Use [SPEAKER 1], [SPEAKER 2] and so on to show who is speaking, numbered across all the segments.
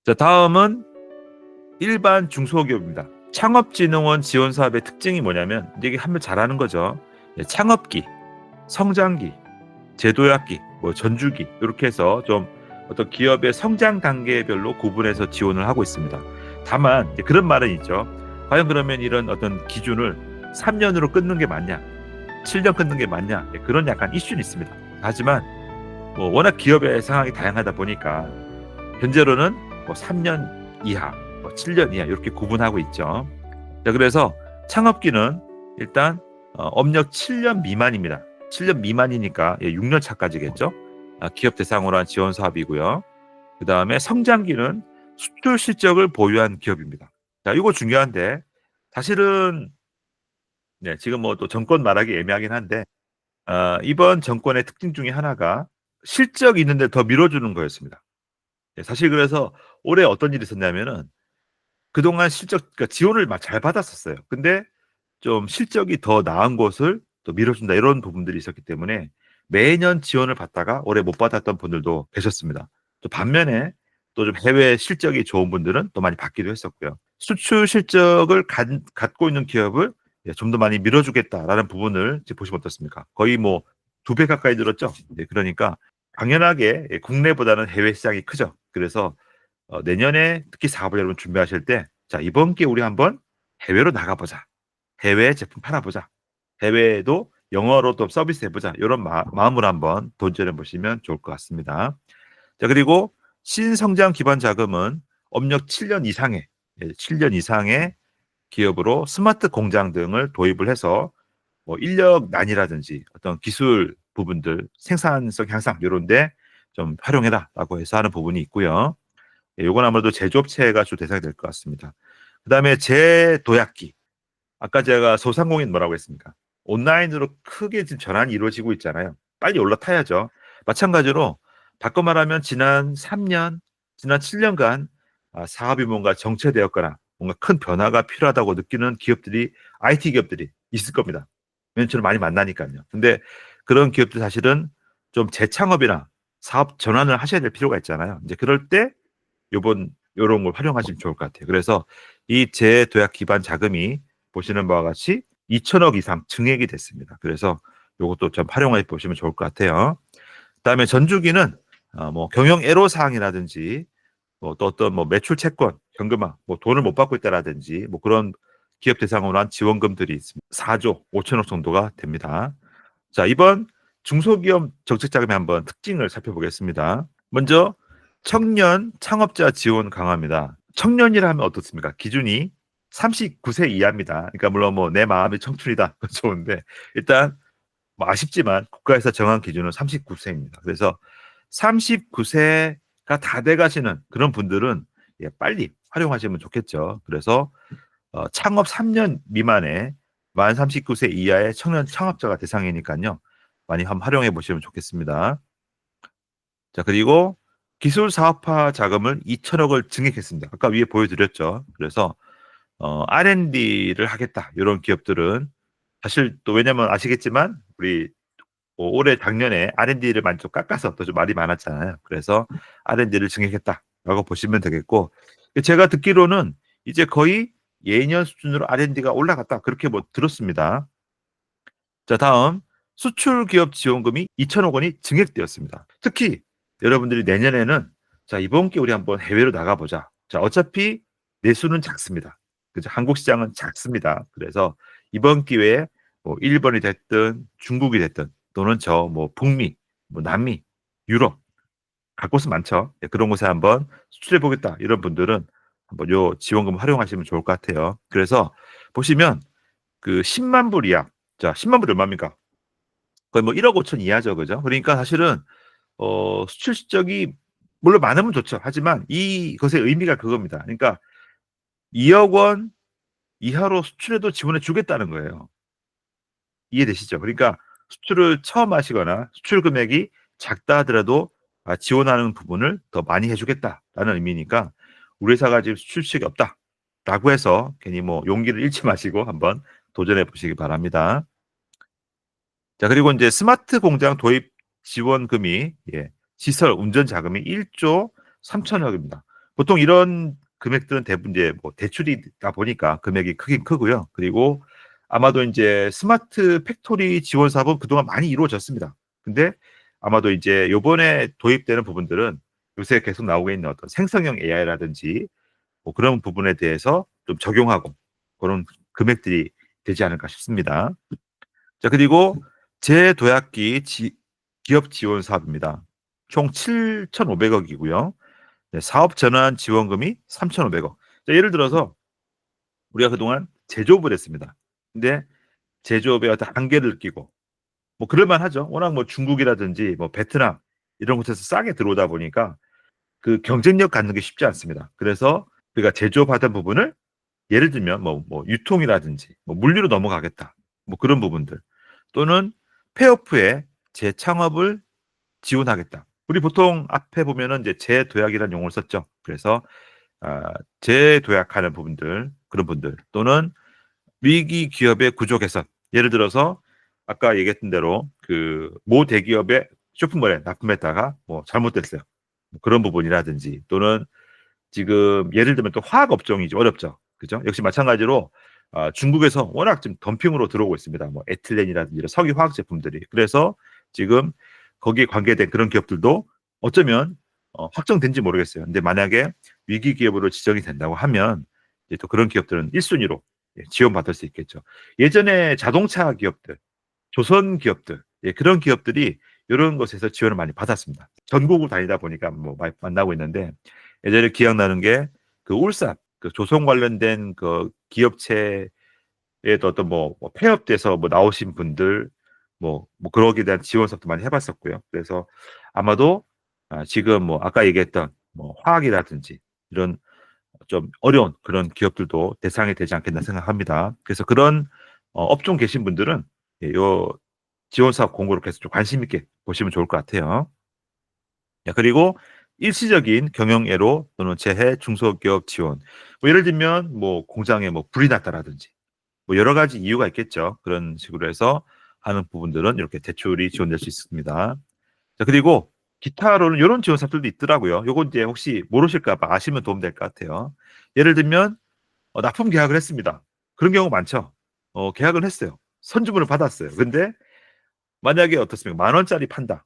[SPEAKER 1] 자, 다음은 일반 중소기업입니다. 창업진흥원 지원 사업의 특징이 뭐냐면 이게 하면 잘하는 거죠. 창업기, 성장기, 제도약기, 전주기 이렇게 해서 좀 어떤 기업의 성장 단계별로 구분해서 지원을 하고 있습니다. 다만 그런 말은 있죠. 과연 그러면 이런 어떤 기준을 3년으로 끊는 게 맞냐, 7년 끊는 게 맞냐, 그런 약간 이슈는 있습니다. 하지만 워낙 기업의 상황이 다양하다 보니까 현재로는 3년 이하, 7년 이하 이렇게 구분하고 있죠. 자, 그래서 창업기는 일단 업력 7년 미만입니다. 7년 미만이니까 6년 차까지겠죠. 기업 대상으로 한 지원 사업이고요. 그 다음에 성장기는 수출 실적을 보유한 기업입니다. 자, 이거 중요한데 사실은 지금 또 정권 말하기 애매하긴 한데 이번 정권의 특징 중에 하나가 실적 있는데 더 밀어주는 거였습니다. 사실 그래서 올해 어떤 일이 있었냐면은 그동안 실적 그러니까 지원을 잘 받았었어요. 근데 좀 실적이 더 나은 곳을 또 밀어준다 이런 부분들이 있었기 때문에 매년 지원을 받다가 올해 못 받았던 분들도 계셨습니다. 또 반면에 또 좀 해외 실적이 좋은 분들은 또 많이 받기도 했었고요. 수출 실적을 갖고 있는 기업을 좀 더 많이 밀어주겠다라는 부분을 이제 보시면 어떻습니까? 거의 2배 가까이 늘었죠. 그러니까 당연하게 국내보다는 해외 시장이 크죠. 그래서 내년에 특히 사업을 여러분 준비하실 때, 자, 이번 기회에 우리 한번 해외로 나가보자. 해외 제품 팔아보자. 해외에도 영어로 또 서비스 해보자. 이런 마음으로 한번 도전해 보시면 좋을 것 같습니다. 자, 그리고 신성장 기반 자금은 업력 7년 이상의, 7년 이상의 기업으로 스마트 공장 등을 도입을 해서 인력난이라든지 어떤 기술 부분들, 생산성 향상 이런데 좀 활용해라라고 해서 하는 부분이 있고요. 요건 아무래도 제조업체가 주 대상이 될 것 같습니다. 그다음에 재도약기. 아까 제가 소상공인 뭐라고 했습니까? 온라인으로 크게 지금 전환이 이루어지고 있잖아요. 빨리 올라타야죠. 마찬가지로 바꿔 말하면 지난 3년, 지난 7년간 사업이 뭔가 정체되었거나 뭔가 큰 변화가 필요하다고 느끼는 기업들이 IT 기업들이 있을 겁니다. 왜냐면 저는 많이 만나니까요. 근데 그런 기업들 사실은 좀 재창업이나 사업 전환을 하셔야 될 필요가 있잖아요. 이제 그럴 때 요런 걸 활용하시면 좋을 것 같아요. 그래서 이 재도약 기반 자금이 보시는 바와 같이 2천억 이상 증액이 됐습니다. 그래서 요것도 좀 활용해 보시면 좋을 것 같아요. 그다음에 전주기는 경영 애로 사항이라든지 또 어떤 매출 채권, 현금화, 돈을 못 받고 있다라든지 그런 기업 대상으로 한 지원금들이 있습니다. 4조 5천억 정도가 됩니다. 자, 이번 중소기업 정책 자금의 한번 특징을 살펴보겠습니다. 먼저 청년 창업자 지원 강화입니다. 청년이라 하면 어떻습니까? 기준이 39세 이하입니다. 그러니까 물론 내 마음이 청춘이다 좋은데 일단 아쉽지만 국가에서 정한 기준은 39세입니다. 그래서 39세가 다 돼가시는 그런 분들은 빨리 활용하시면 좋겠죠. 그래서 창업 3년 미만의 만 39세 이하의 청년 창업자가 대상이니까요. 많이 한번 활용해 보시면 좋겠습니다. 자, 그리고 기술 사업화 자금을 2천억을 증액했습니다. 아까 위에 보여드렸죠. 그래서 R&D를 하겠다. 이런 기업들은 사실 또 왜냐면 아시겠지만 우리 올해 작년에 R&D를 많이 좀 깎아서 또 좀 말이 많았잖아요. 그래서 R&D를 증액했다라고 보시면 되겠고 제가 듣기로는 이제 거의 예년 수준으로 R&D가 올라갔다 그렇게 들었습니다. 자, 다음 수출 기업 지원금이 2천억 원이 증액되었습니다. 특히 여러분들이 내년에는 자, 이번 기회에 우리 한번 해외로 나가보자. 자, 어차피 내수는 작습니다. 그죠? 한국 시장은 작습니다. 그래서 이번 기회에 일본이 됐든 중국이 됐든 또는 북미, 남미, 유럽 갈 곳은 많죠. 그런 곳에 한번 수출해 보겠다. 이런 분들은 한번 요 지원금 활용하시면 좋을 것 같아요. 그래서 보시면 그 10만 불 이하. 자, 10만 불이 얼마입니까? 거의 1억 5천 이하죠. 그죠? 그러니까 사실은 수출 실적이 물론 많으면 좋죠. 하지만 이것의 의미가 그겁니다. 그러니까 2억 원 이하로 수출해도 지원해 주겠다는 거예요. 이해되시죠? 그러니까 수출을 처음 하시거나 수출 금액이 작다 하더라도 지원하는 부분을 더 많이 해주겠다라는 의미니까 우리 회사가 지금 수출 실적이 없다라고 해서 괜히 용기를 잃지 마시고 한번 도전해 보시기 바랍니다. 자, 그리고 이제 스마트 공장 도입 지원금이 시설 운전 자금이 1조 3천억입니다. 보통 이런 금액들은 대부분 이제 뭐 대출이다 보니까 금액이 크긴 크고요. 그리고 아마도 인제 스마트 팩토리 지원 사업은 그동안 많이 이루어졌습니다. 근데 아마도 이제 요번에 도입되는 부분들은 요새 계속 나오고 있는 어떤 생성형 AI라든지 뭐 그런 부분에 대해서 좀 적용하고 그런 금액들이 되지 않을까 싶습니다. 자, 그리고 재도약기 기업 지원 사업입니다. 총 7,500억 이고요. 네, 사업 전환 지원금이 3,500억. 자, 예를 들어서 우리가 그동안 제조업을 했습니다. 근데 제조업의 어떤 한계를 느끼고 뭐 그럴 만하죠. 워낙 뭐 중국이라든지 뭐 베트남 이런 곳에서 싸게 들어오다 보니까 그 경쟁력 갖는 게 쉽지 않습니다. 그래서 우리가 제조업하던 부분을 예를 들면 뭐 유통이라든지 뭐 물류로 넘어가겠다. 뭐 그런 부분들. 또는 폐업후에 재창업을 지원하겠다. 우리 보통 앞에 보면은 이제 재도약이라는 용어를 썼죠. 그래서 재도약하는 부분들, 그런 분들 또는 위기 기업의 구조 개선. 예를 들어서 아까 얘기했던 대로 그 모 대기업의 쇼핑몰에 납품했다가 뭐 잘못됐어요. 뭐 그런 부분이라든지 또는 지금 예를 들면 또 화학 업종이 좀 어렵죠. 그죠? 역시 마찬가지로 중국에서 워낙 지금 덤핑으로 들어오고 있습니다. 뭐 에틸렌이라든지 이런 석유 화학 제품들이. 그래서 지금 거기에 관계된 그런 기업들도 어쩌면 확정된지 모르겠어요. 근데 만약에 위기 기업으로 지정이 된다고 하면 이제 또 그런 기업들은 1순위로 지원받을 수 있겠죠. 예전에 자동차 기업들, 조선 기업들, 예, 그런 기업들이 이런 것에서 지원을 많이 받았습니다. 전국을 다니다 보니까 뭐 많이 만나고 있는데 예전에 기억나는 게 그 울산 그 조선 관련된 그 기업체에도 어떤 뭐 폐업돼서 뭐 나오신 분들 뭐 그러기에 대한 지원 사업도 많이 해봤었고요. 그래서 아마도 지금 뭐 아까 얘기했던 뭐 화학이라든지 이런 좀 어려운 그런 기업들도 대상이 되지 않겠나 생각합니다. 그래서 그런 업종 계신 분들은 예, 요 지원 사업 공고를 계속 좀 관심 있게 보시면 좋을 것 같아요. 야, 그리고 일시적인 경영애로 또는 재해 중소기업 지원. 뭐 예를 들면 뭐 공장에 뭐 불이 났다라든지 뭐 여러 가지 이유가 있겠죠. 그런 식으로 해서 하는 부분들은 이렇게 대출이 지원될 수 있습니다. 자, 그리고 기타로는 이런 지원 사업들도 있더라고요. 요거 이제 혹시 모르실까 봐 아시면 도움 될 것 같아요. 예를 들면 납품 계약을 했습니다. 그런 경우 많죠. 계약을 했어요. 선주문을 받았어요. 근데 만약에 어떻습니까? 만 원짜리 판다.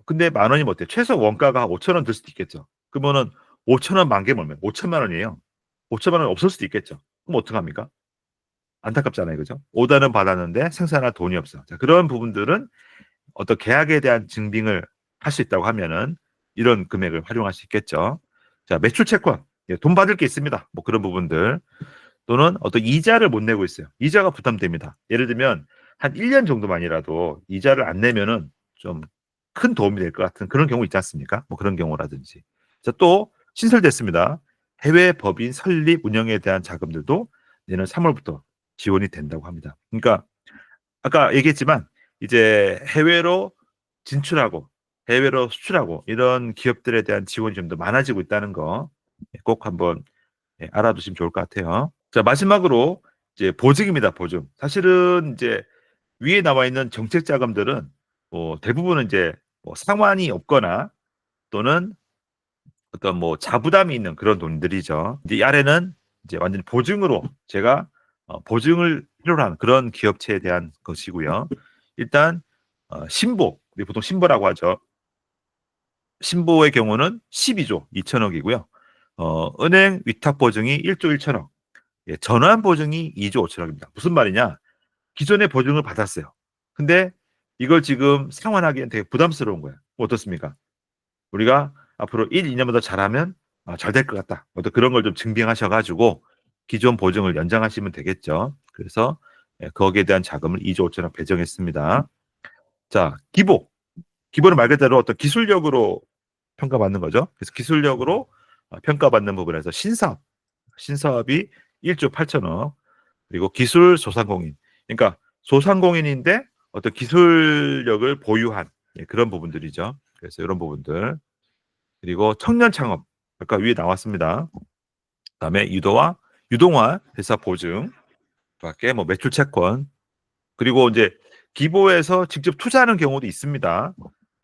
[SPEAKER 1] 근데 만 원이 못 돼. 최소 원가가 5천 원 들 수도 있겠죠. 그러면은 5천 원 만 개 몰면 5천만 원이에요. 5천만 원 없을 수도 있겠죠. 그럼 어떡합니까? 안타깝잖아요. 그죠? 오다는 받았는데 생산할 돈이 없어. 자, 그런 부분들은 어떤 계약에 대한 증빙을 할 수 있다고 하면은 이런 금액을 활용할 수 있겠죠. 자, 매출 채권. 예, 돈 받을 게 있습니다. 뭐 그런 부분들. 또는 어떤 이자를 못 내고 있어요. 이자가 부담됩니다. 예를 들면 한 1년 정도만이라도 이자를 안 내면은 좀 큰 도움이 될 것 같은 그런 경우 있지 않습니까? 뭐 그런 경우라든지. 자, 또 신설됐습니다. 해외 법인 설립 운영에 대한 자금들도 내년 3월부터 지원이 된다고 합니다. 그러니까 아까 얘기했지만 이제 해외로 진출하고 해외로 수출하고 이런 기업들에 대한 지원이 좀 더 많아지고 있다는 거 꼭 한번 알아두시면 좋을 것 같아요. 자, 마지막으로 이제 보증입니다. 보증. 사실은 이제 위에 나와 있는 정책 자금들은 뭐 대부분은 이제 뭐 상환이 없거나 또는 어떤 뭐 자부담이 있는 그런 돈들이죠. 이제 이 아래는 이제 완전히 보증으로 제가 보증을 필요로 하는 그런 기업체에 대한 것이고요. 일단 신보, 우리 보통 신보라고 하죠. 신보의 경우는 12조 2천억이고요. 은행 위탁 보증이 1조 1천억, 예, 전환 보증이 2조 5천억입니다. 무슨 말이냐? 기존의 보증을 받았어요. 근데 이걸 지금 상환하기엔 되게 부담스러운 거예요. 어떻습니까? 우리가 앞으로 1, 2년만 더 잘하면 잘 될 것 같다. 어떤 그런 걸 좀 증빙하셔가지고 기존 보증을 연장하시면 되겠죠. 그래서 거기에 대한 자금을 2조 5천억 배정했습니다. 자, 기보. 기본은 말 그대로 어떤 기술력으로 평가받는 거죠. 그래서 기술력으로 평가받는 부분에서 신사업이 1조 8천억, 그리고 기술 소상공인. 그러니까 소상공인인데 어떤 기술력을 보유한 그런 부분들이죠. 그래서 이런 부분들. 그리고 청년 창업. 아까 위에 나왔습니다. 그다음에 유동화 회사 보증, 밖에 뭐 매출 채권, 그리고 이제 기보에서 직접 투자하는 경우도 있습니다.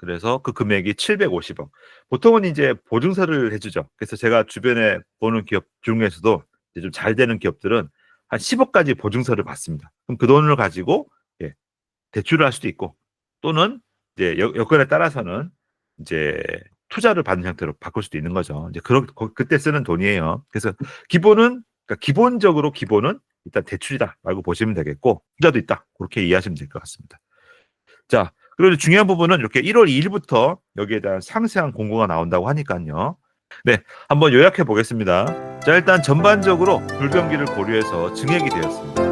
[SPEAKER 1] 그래서 그 금액이 750억. 보통은 이제 보증서를 해주죠. 그래서 제가 주변에 보는 기업 중에서도 이제 좀 잘 되는 기업들은 한 10억까지 보증서를 받습니다. 그럼 그 돈을 가지고 예, 대출을 할 수도 있고 또는 이제 여건에 따라서는 이제 투자를 받는 형태로 바꿀 수도 있는 거죠. 이제 그때 쓰는 돈이에요. 그래서 그러니까 기본적으로 기본은 일단 대출이다라고 보시면 되겠고 투자도 있다. 그렇게 이해하시면 될 것 같습니다. 자, 그리고 중요한 부분은 이렇게 1월 2일부터 여기에 대한 상세한 공고가 나온다고 하니까요. 네, 한번 요약해 보겠습니다. 자, 일단 전반적으로 불경기를 고려해서 증액이 되었습니다.